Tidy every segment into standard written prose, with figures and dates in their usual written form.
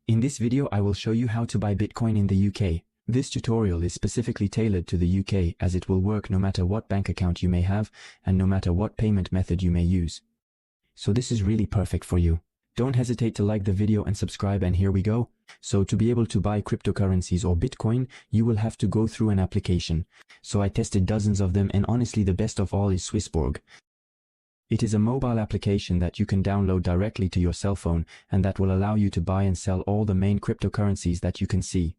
In this video I will show you how to buy Bitcoin in the UK. This tutorial is specifically tailored to the UK as it will work no matter what bank account you may have and no matter what payment method you may use. So this is really perfect for you. Don't hesitate to like the video and subscribe, and here we go. So to be able to buy cryptocurrencies or Bitcoin, you will have to go through an application. So I tested dozens of them, and honestly the best of all is Swissborg. It is a mobile application that you can download directly to your cell phone, and that will allow you to buy and sell all the main cryptocurrencies that you can see.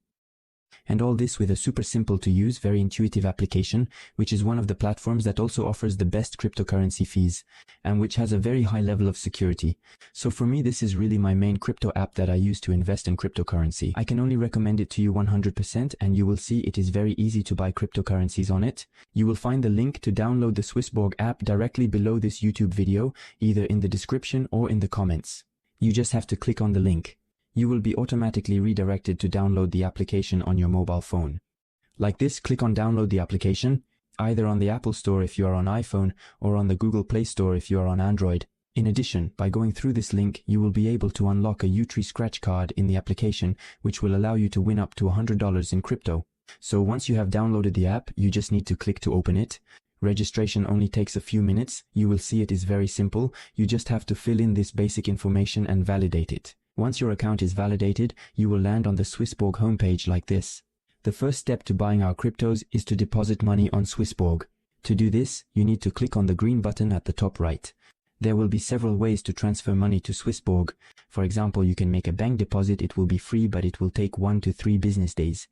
And all this with a super simple to use, very intuitive application, which is one of the platforms that also offers the best cryptocurrency fees, and which has a very high level of security. So for me, this is really my main crypto app that I use to invest in cryptocurrency. I can only recommend it to you 100%, and you will see it is very easy to buy cryptocurrencies on it. You will find the link to download the Swissborg app directly below this YouTube video, either in the description or in the comments. You just have to click on the link. You will be automatically redirected to download the application on your mobile phone. Like this, click on download the application, either on the Apple Store if you are on iPhone or on the Google Play Store if you are on Android. In addition, by going through this link, you will be able to unlock a U-Tree scratch card in the application, which will allow you to win up to $100 in crypto. So once you have downloaded the app, you just need to click to open it. Registration only takes a few minutes. You will see it is very simple. You just have to fill in this basic information and validate it. Once your account is validated, you will land on the Swissborg homepage like this. The first step to buying our cryptos is to deposit money on Swissborg. To do this, you need to click on the green button at the top right. There will be several ways to transfer money to Swissborg. For example, you can make a bank deposit. It will be free, but it will take 1 to 3 business days.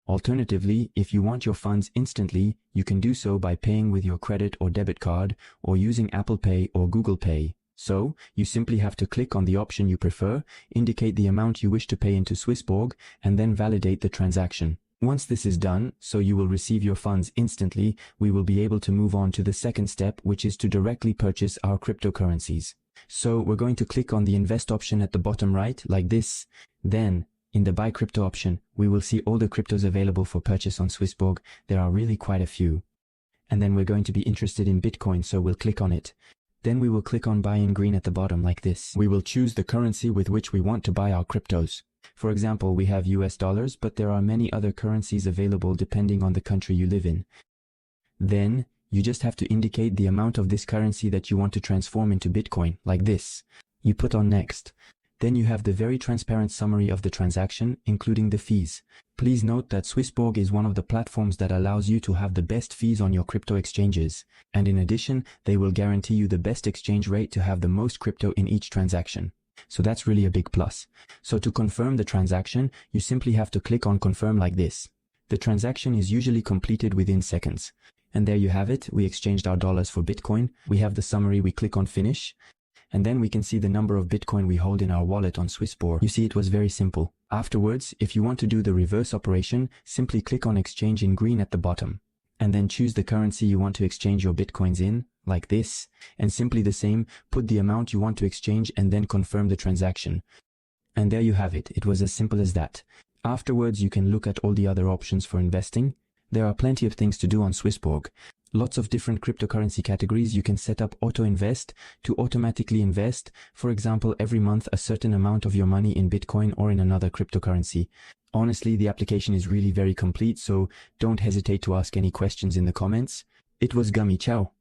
Alternatively, if you want your funds instantly, you can do so by paying with your credit or debit card or using Apple Pay or Google Pay. So, you simply have to click on the option you prefer, indicate the amount you wish to pay into Swissborg, and then validate the transaction. Once this is done, so you will receive your funds instantly, we will be able to move on to the second step, which is to directly purchase our cryptocurrencies. So, we're going to click on the invest option at the bottom right, like this. Then, in the buy crypto option, we will see all the cryptos available for purchase on Swissborg. There are really quite a few. And then we're going to be interested in Bitcoin, so we'll click on it. Then we will click on buy in green at the bottom like this. We will choose the currency with which we want to buy our cryptos. For example, we have US dollars, but there are many other currencies available depending on the country you live in. Then, you just have to indicate the amount of this currency that you want to transform into Bitcoin, like this. You put on next. Then you have the very transparent summary of the transaction, including the fees. Please note that Swissborg is one of the platforms that allows you to have the best fees on your crypto exchanges. And in addition, they will guarantee you the best exchange rate to have the most crypto in each transaction. So that's really a big plus. So to confirm the transaction, you simply have to click on confirm like this. The transaction is usually completed within seconds. And there you have it. We exchanged our dollars for Bitcoin. We have the summary. We click on finish. And then we can see the number of Bitcoin we hold in our wallet on Swissborg. You see, it was very simple. Afterwards, if you want to do the reverse operation, simply click on exchange in green at the bottom. And then choose the currency you want to exchange your Bitcoins in, like this. And simply the same, put the amount you want to exchange and then confirm the transaction. And there you have it. It was as simple as that. Afterwards, you can look at all the other options for investing. There are plenty of things to do on Swissborg. Lots of different cryptocurrency categories. You can set up auto invest to automatically invest, for example, every month a certain amount of your money in Bitcoin or in another cryptocurrency. Honestly, the application is really very complete, so don't hesitate to ask any questions in the comments. It was Gummy. Ciao.